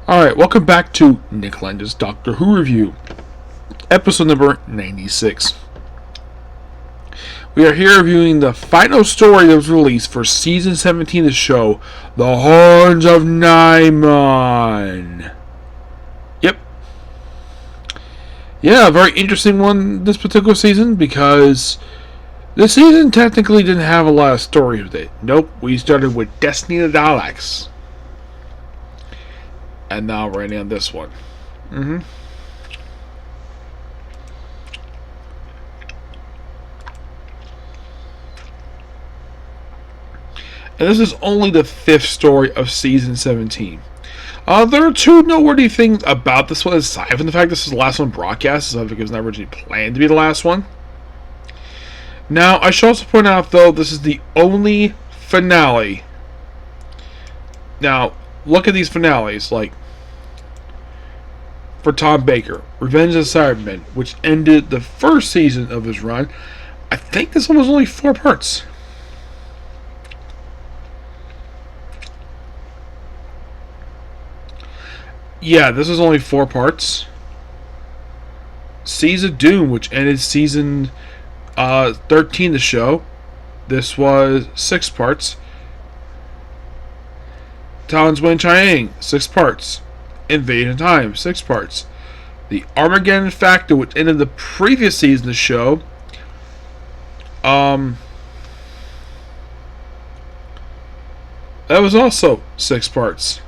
Alright, welcome back to Nick Lenz's Doctor Who Review, episode number 96. We are here reviewing the final story that was released for season 17 of the show, The Horns of Nimon. Yep. Yeah, a very interesting one this particular season because this season technically didn't have a lot of story with it. Nope, we started with Destiny of the Daleks. And now we're ending on this one. And this is only the 5th story of season 17. There are two noteworthy things about this one, aside from the fact this is the last one broadcast, so it was not originally planned to be the last one. Now, I should also point out, though, this is the only finale. Now, look at these finales, like for Tom Baker, Revenge of the Cybermen, which ended the first season of his run. I think this one was only 4 parts. Yeah, this is only 4 parts. Seas of Doom, which ended season 13 of the show. This was 6 parts. Talon's Wen Chiang, 6 parts. Invasion of Time, 6 parts. The Armageddon Factor, which ended the previous season of the show. That was also 6 parts.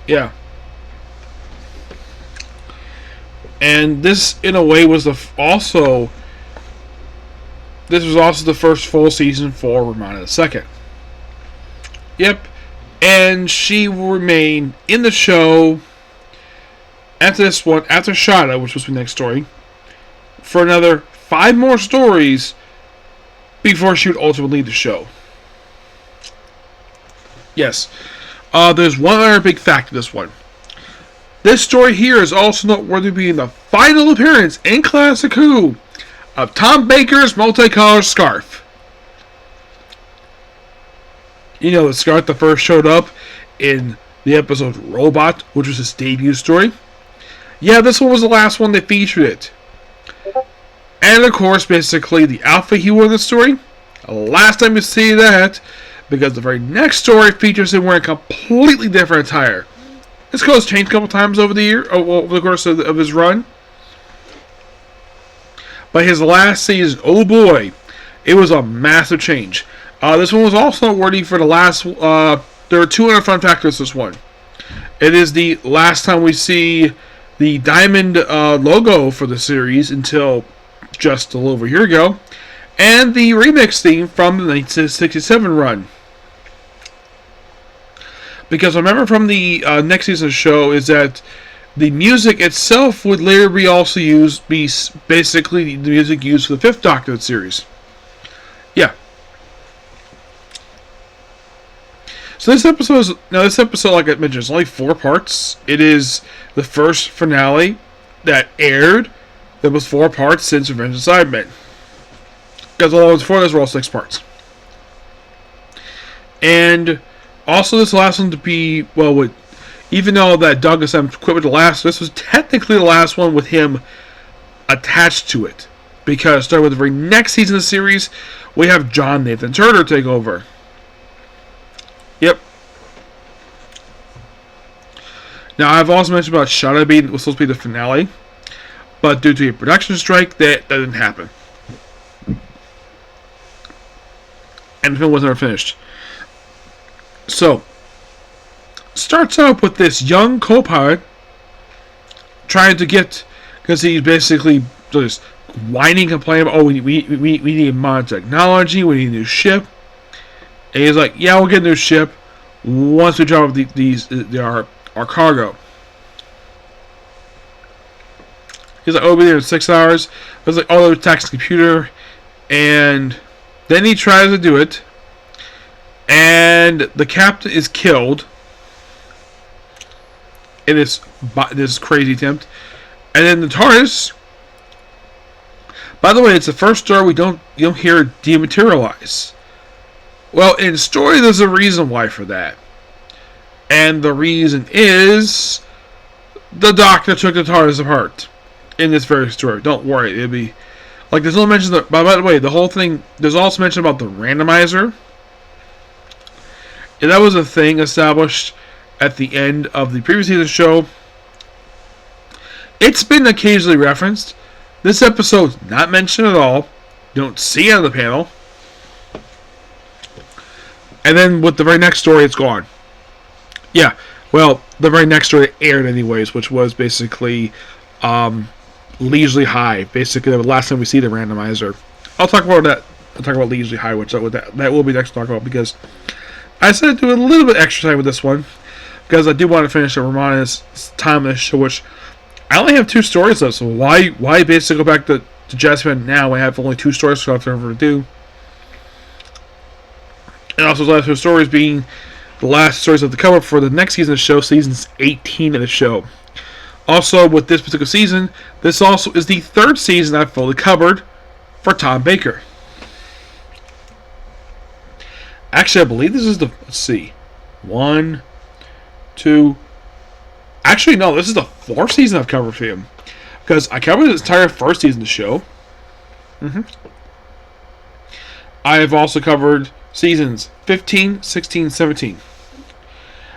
Yeah. And this, in a way, was also the first full season for Romana II. Yep. And she will remain in the show after this one, after Shada, which was the next story, for another 5 more stories before she would ultimately leave the show. Yes. There's one other big fact to this one. This story here is also noteworthy being the final appearance in Classic Who of Tom Baker's multicolored scarf. You know, the scarf that first showed up in the episode Robot, which was his debut story. Yeah, this one was the last one that featured it. And of course, basically, the outfit he wore in the story. Last time you see that, because the very next story features him wearing completely different attire. This clothes changed a couple times over the course of his run. But his last season, oh boy, it was a massive change. This one was also worthy for the last. There are 2 other fun factors. This one, it is the last time we see the diamond logo for the series until just a little over a year ago, and the remix theme from the 1967 run. Because I remember from the next season's show is that the music itself would later be also used, be basically the music used for the 5th Doctor series. Yeah. So this episode, like I mentioned, is only 4 parts. It is the first finale that aired that was 4 parts since Revenge of the Cybermen. Because all the ones before this were all 6 parts. And also, this last one to be, even though that Douglas M quit with the last, this was technically the last one with him attached to it. Because starting with the very next season of the series, we have John Nathan Turner take over. Yep. Now, I've also mentioned about Shada was supposed to be the finale, but due to a production strike, that didn't happen. And the film was never finished. So, starts out with this young co-pilot trying to get, because he's basically just whining, complaining about, oh, we need modern technology, we need a new ship. And he's like, yeah, we'll get a new ship once we drop our cargo. He's like, oh, we'll be there in 6 hours. I was like, oh, they'll attack the computer. And then he tries to do it. And the captain is killed in this crazy attempt. And then the TARDIS, by the way, it's the first story you don't hear dematerialize. Well, in story, there's a reason why for that. And the reason is the Doctor took the TARDIS apart in this very story. Don't worry, it'll be like there's no mention of, by the way, the whole thing, there's also mention about the randomizer. And that was a thing established at the end of the previous season show. It's been occasionally referenced. This episode's not mentioned at all. You don't see it on the panel. And then with the very next story, it's gone. Yeah, well, the very next story aired anyways, which was basically Leisurely High. Basically, the last time we see the randomizer. I'll talk about that. I'll talk about Leisurely High, which that will be next to talk about, because I decided to do a little bit extra time with this one, because I do want to finish up Romana's time in this show, which I only have 2 stories left, so why basically go back to Jasmine now when I have only 2 stories left to do? And also the last 2 stories being the last stories of the cover for the next season of the show, season 18 of the show. Also, with this particular season, this also is the 3rd season I've fully covered for Tom Baker. Actually, I believe this is the, let's see, 1, 2, actually no, this is the 4th season I've covered for him, because I covered the entire 1st season of the show. I have also covered seasons 15, 16, 17.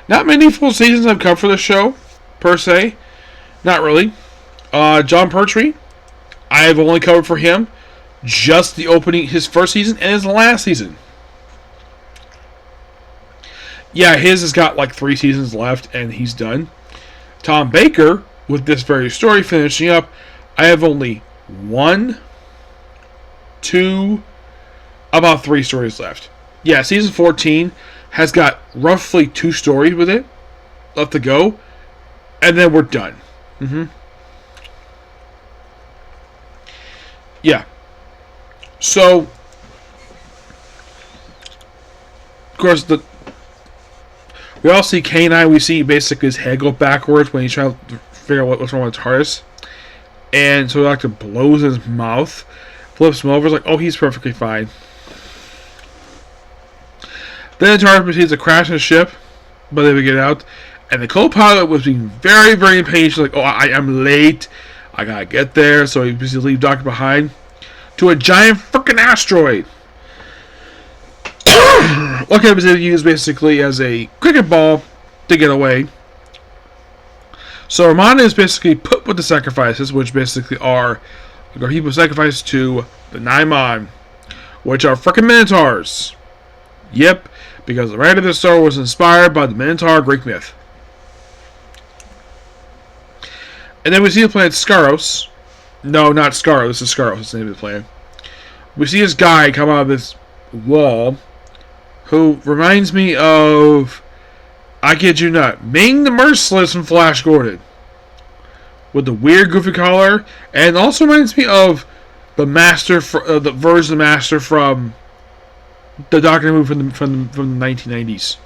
Not many full seasons I've covered for the show, per se. Not really. John Pertwee, I have only covered for him just the opening, his 1st season and his last season. Yeah, his has got like 3 seasons left and he's done. Tom Baker, with this very story finishing up, I have only 1, 2, about 3 stories left. Yeah, season 14 has got roughly 2 stories with it left to go, and then we're done. Yeah. So, of course, we all see K9. We see basically his head go backwards when he's trying to figure out what's wrong with TARDIS. And so the Doctor blows in his mouth, flips him over, is like, oh, he's perfectly fine. Then the TARDIS proceeds to crash the ship, but they would get out. And the co-pilot was being very, very impatient, like, oh, I'm late, I gotta get there, so he basically leaves Doctor behind to a giant freaking asteroid. Lucky was used basically as a cricket ball to get away. So Romana is basically put with the sacrifices, which basically are a heap of sacrifice to the Nimon, which are freaking Minotaurs. Yep, because the writer of this story was inspired by the Minotaur Greek myth. And then we see the planet Skaros. No, not Skaros. This is Skaros. That's the name of the planet. We see this guy come out of this wall, who reminds me of, I kid you not, Ming the Merciless from Flash Gordon, with the weird goofy collar, and also reminds me of the Master, the version of the Master from the Doctor movie from the 1990s.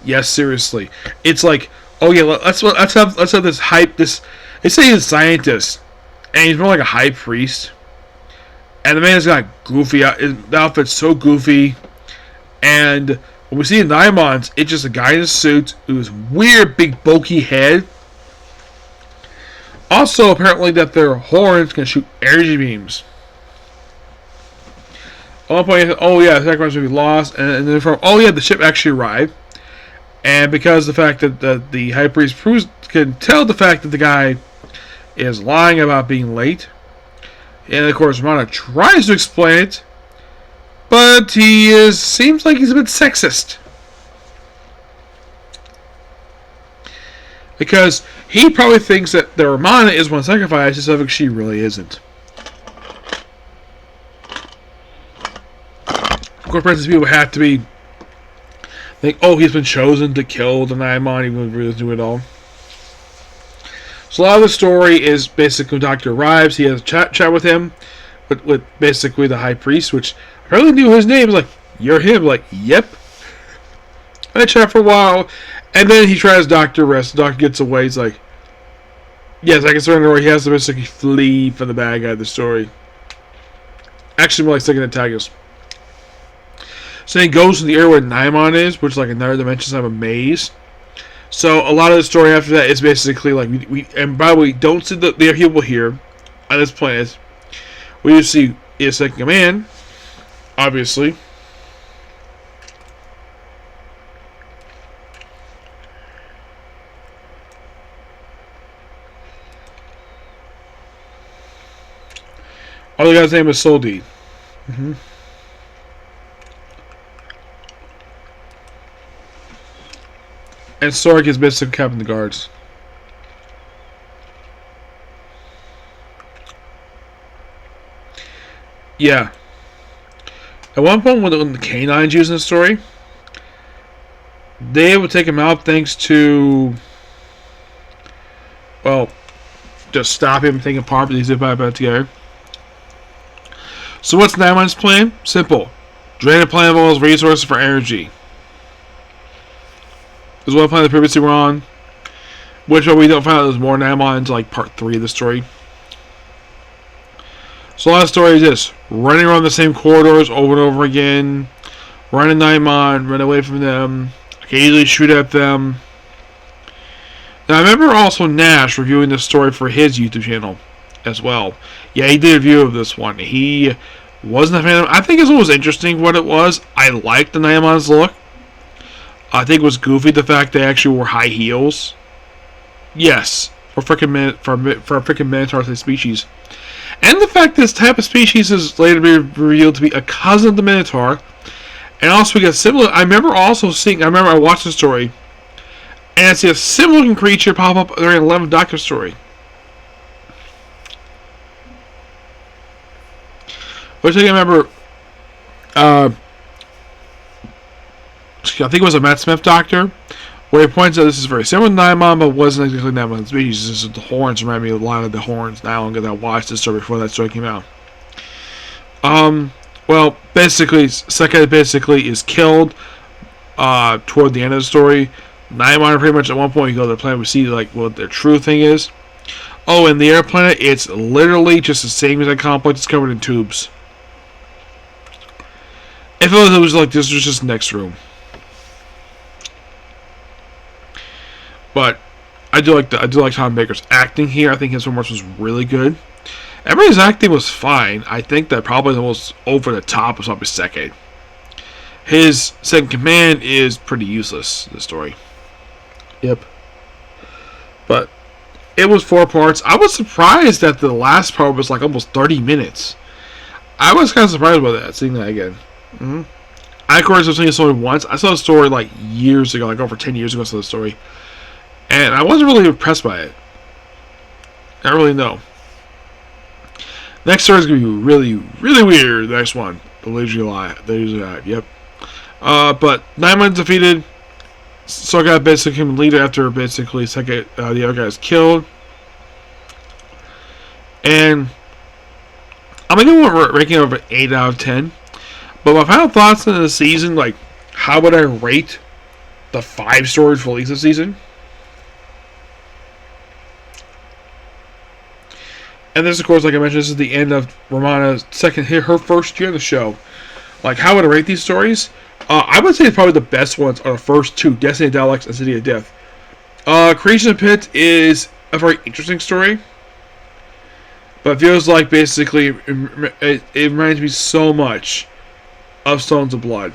Yes, seriously, it's like, oh yeah, let's have this hype. They say he's a scientist, and he's more like a high priest. And the man has got goofy. The outfit's so goofy, and when we see the Nimons, it's just a guy in a suit with his weird big bulky head. Also, apparently, that their horns can shoot energy beams. At one point, oh yeah, the sacrifice will be lost, and then from, oh yeah, the ship actually arrived. And because the fact that the high priest can tell the fact that the guy is lying about being late, and of course Romana tries to explain it, but he seems like he's a bit sexist. Because he probably thinks that the Romana is one sacrifice, and something she really isn't. Of course, Princess people have to be think, oh, he's been chosen to kill the Nimon, even though he really do it all. So a lot of the story is basically when Doctor arrives, he has a chat with him, with basically the High Priest, which I barely knew his name. He's like, you're him? Like, yep. And they chat for a while, and then he tries Doctor arrest. The Doctor gets away. He's like, yes, I can surrender. He has to basically flee from the bad guy of the story. Actually, more like second antagonist. So then he goes to the area where Nimon is, which is like another dimension of a maze. So a lot of the story after that is basically like we and by the way, don't see the people here on this planet. We just see his second command, obviously. Other guy's name is Soldi. And Sorg is basically captain the guards. Yeah. At one point, when the canines used in the story, they would take him out thanks to, well, just stop him taking apart, but they zip back together. So what's Nimon's plan? Simple. Drain the planet of all its resources for energy. This is one planet previously we're on, which we don't find out there's more Nimon until like part 3 of the story. So a lot of story is this: running around the same corridors over and over again, running Nimon, run away from them, occasionally shoot at them. Now I remember also Nash reviewing this story for his YouTube channel as well. Yeah, he did a review of this one. He wasn't a fan of it. I think it was interesting what it was. I liked the Nimon's look. I think it was goofy the fact they actually wore high heels. Yes, for a freaking Minotaur species. And the fact this type of species is later revealed to be a cousin of the Minotaur. And also we got similar. I remember I watched the story, and I see a similar looking creature pop up during the 11th Doctor story. Which I remember, I think it was a Matt Smith Doctor, where he points out this is very similar to Nimon, but wasn't exactly Nimon's species. This is the horns remind me a lot of the horns now, because I watched this story before that story came out. Well, basically, Sekka basically is killed toward the end of the story. Nimon pretty much at one point you go to the planet, we see like what their true thing is. Oh, and the air planet, it's literally just the same as that complex. It's covered in tubes. It was like this was just the next room. But I do like Tom Baker's acting here. I think his performance was really good. Everybody's acting was fine. I think that probably the most over the top was probably Sekka. His second command is pretty useless in the story. Yep. But it was 4 parts. I was surprised that the last part was like almost 30 minutes. I was kind of surprised by that, seeing that again. I, of course, have seen this story once. I saw the story like years ago, like over 10 years ago I saw the story. And I wasn't really impressed by it. I don't really know. Next story is going to be really, really weird. The next one. The Laser Alive. Yep. But Nimon defeated. Soga basically became leader after basically the other guy is killed. And I'm going to go ranking over 8 out of 10. But my final thoughts on the season, like, how would I rate the 5 stories for Lisa season? And this, of course, like I mentioned, this is the end of Romana's her first year on the show. Like, how would I rate these stories? I would say probably the best ones are the first 2, Destiny of Daleks and City of Death. Creation of Pit is a very interesting story. But it feels like, basically, it reminds me so much of Stones of Blood.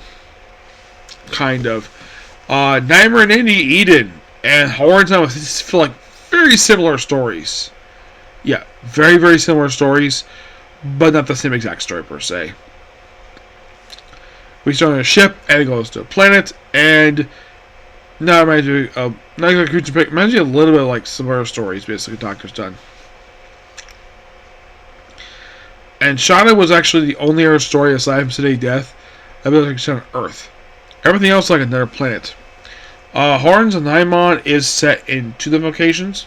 Kind of. Nightmare and Indy, Eden, and Horrors now feel like very similar stories. Yeah, very, very similar stories, but not the same exact story per se. We start on a ship, and it goes to a planet, and No, it reminds me of not like a creature pick. Reminds me a little bit of like similar stories, basically. Doctor's done. And Shauna was actually the only other story aside from City Death that was on Earth. Everything else like another planet. Horns and Nimon is set in 2 different locations.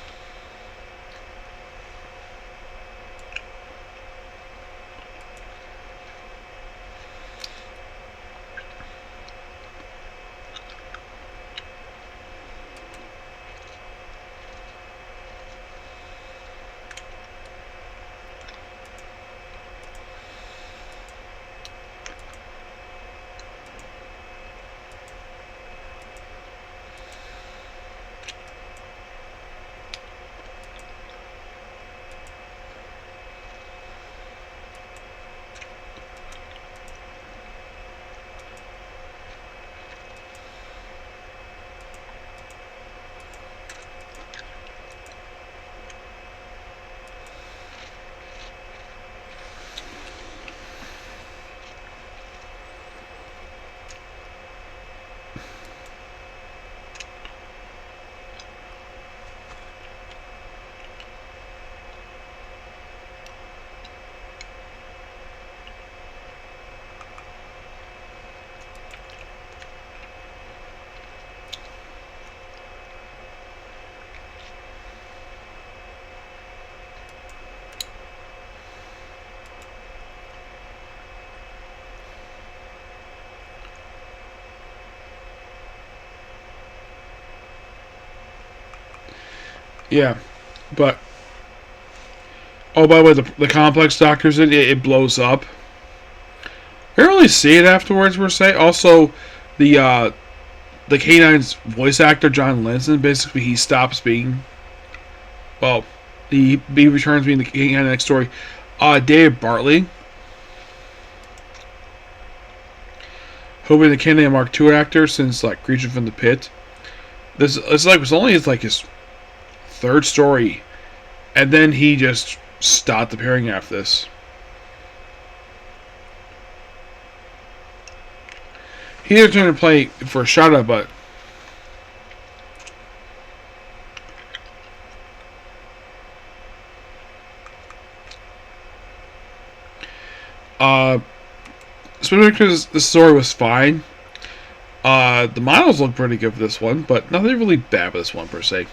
Yeah, but oh, by the way, the complex doctors it blows up. I don't really see it afterwards per se. Also, the K9's voice actor John Lenz, basically he stops being well, he returns being the K9 next story. David Bartley, who will be the K9 Mark II actor since like Creature from the Pit. This it's only like his 3rd story, and then he just stopped appearing after this. He returned to play for Shada, but especially because the story was fine. The models look pretty good for this one, but nothing really bad for this one per se.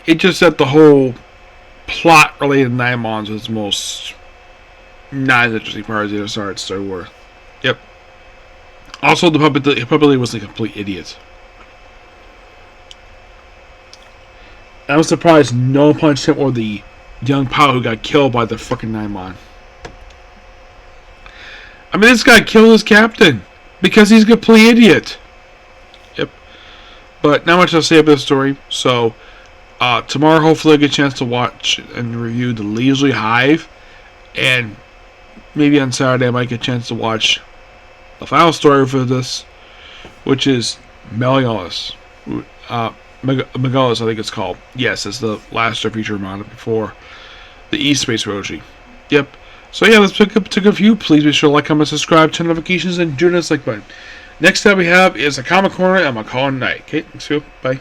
It just that the whole plot related to Nimons was the most not as interesting part of the other side of Star Wars. Yep. Also, the puppet leader was a complete idiot. I was surprised no one punched him or the young pilot who got killed by the freaking Nimon. I mean, this guy killed his captain because he's a complete idiot. Yep. But not much to say about the story. So, tomorrow, hopefully, I get a chance to watch and review The Leisurely Hive. And maybe on Saturday, I might get a chance to watch the final story for this, which is Meliodas. Megalis, I think it's called. Yes, it's the last feature amount before the East Space Roshi. Yep. So yeah, let's pick up a few. Please be sure to like, comment, subscribe, turn notifications, and do this like button. Next up we have is a Comic Corner and McCall Knight. Okay, let's go. Bye.